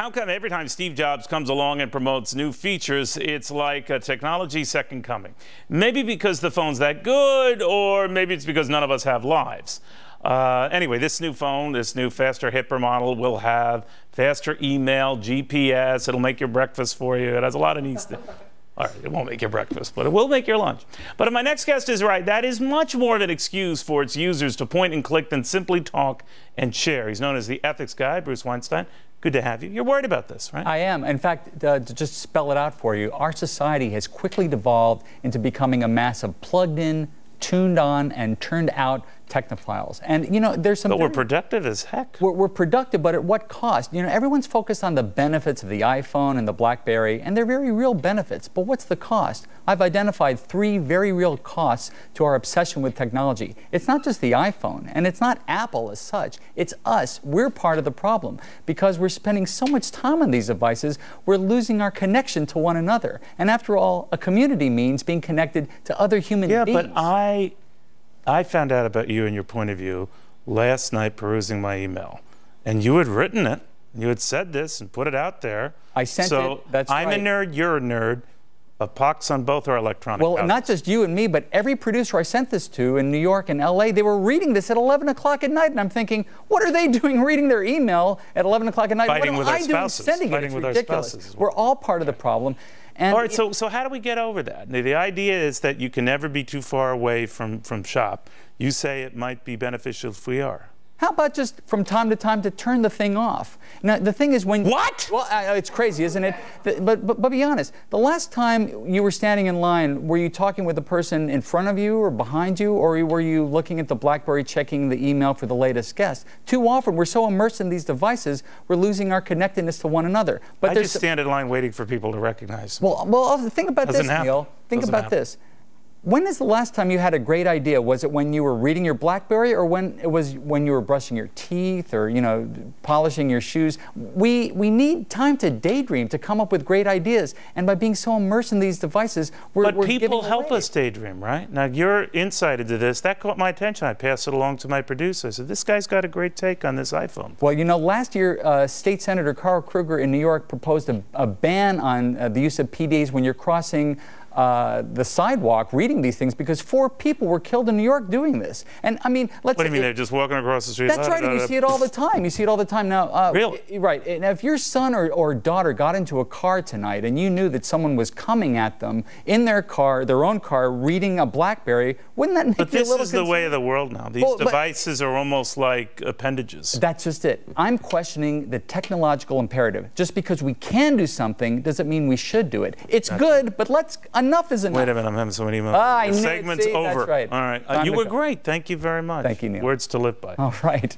How come every time Steve Jobs comes along and promotes new features, it's like a technology second coming? Maybe because the phone's that good, or maybe it's because none of us have lives. Anyway, this new phone, this new faster, hipper model will have faster email, GPS. It'll make your breakfast for you. It has a lot of needs. All right, it won't make your breakfast, but it will make your lunch. But if my next guest is right, that is much more of an excuse for its users to point and click than simply talk and share. He's known as the ethics guy, Bruce Weinstein. Good to have you. You're worried about this, right? I am. In fact, to just spell it out for you, our society has quickly devolved into becoming a mass of plugged in, tuned on, and turned out technophiles. And, you know, there's some... But we're productive as heck. We're productive, but at what cost? You know, everyone's focused on the benefits of the iPhone and the BlackBerry, and they're very real benefits. But what's the cost? I've identified 3 very real costs to our obsession with technology. It's not just the iPhone, and it's not Apple as such. It's us. We're part of the problem. Because we're spending so much time on these devices, we're losing our connection to one another. And after all, a community means being connected to other human beings. Yeah, but I found out about you and your point of view last night perusing my email. And you had written it. You had said this and put it out there. I sent it. That's right. I'm a nerd, you're a nerd. A pox on both our electronic houses. Not just you and me, but every producer I sent this to in New York and LA, they were reading this at 11 o'clock at night. And I'm thinking, what are they doing reading their email at 11 o'clock at night? Fighting with our spouses. What am I doing sending it? It's ridiculous. We're all part of the problem. And all right, so how do we get over that? The idea is that you can never be too far away from shop. You say it might be beneficial if we are. How about just from time to time to turn the thing off? Now, the thing is when... What? Well, it's crazy, isn't it? But be honest. The last time you were standing in line, were you talking with the person in front of you or behind you, or were you looking at the BlackBerry checking the email for the latest guest? Too often, we're so immersed in these devices, we're losing our connectedness to one another. But I just stand in line waiting for people to recognize me. Well, think about this, Neil. Think about this. When is the last time you had a great idea? Was it when you were reading your BlackBerry, or when you were brushing your teeth, or, you know, polishing your shoes? We need time to daydream, to come up with great ideas. And by being so immersed in these devices, we're people help us daydream, right? Now, your insight into this, that caught my attention. I passed it along to my producer. I said, this guy's got a great take on this iPhone. Well, you know, last year, State Senator Carl Kruger in New York proposed a ban on the use of PDAs when you're crossing the sidewalk reading these things, because 4 people were killed in New York doing this. And I mean, what do you mean, they're just walking across the street? That's right, and you see it all the time. You see it all the time now. Really? Right. And if your son or daughter got into a car tonight and you knew that someone was coming at them in their car, their own car, reading a BlackBerry, wouldn't that make you a little concerned? But this is the way of the world now. These devices are almost like appendages. That's just it. I'm questioning the technological imperative. Just because we can do something doesn't mean we should do it. It's good, but enough is enough. Wait a minute, I'm having so many emails. The segment's over. That's right. All right. You were great. Thank you very much. Thank you, Neil. Words to live by. All right.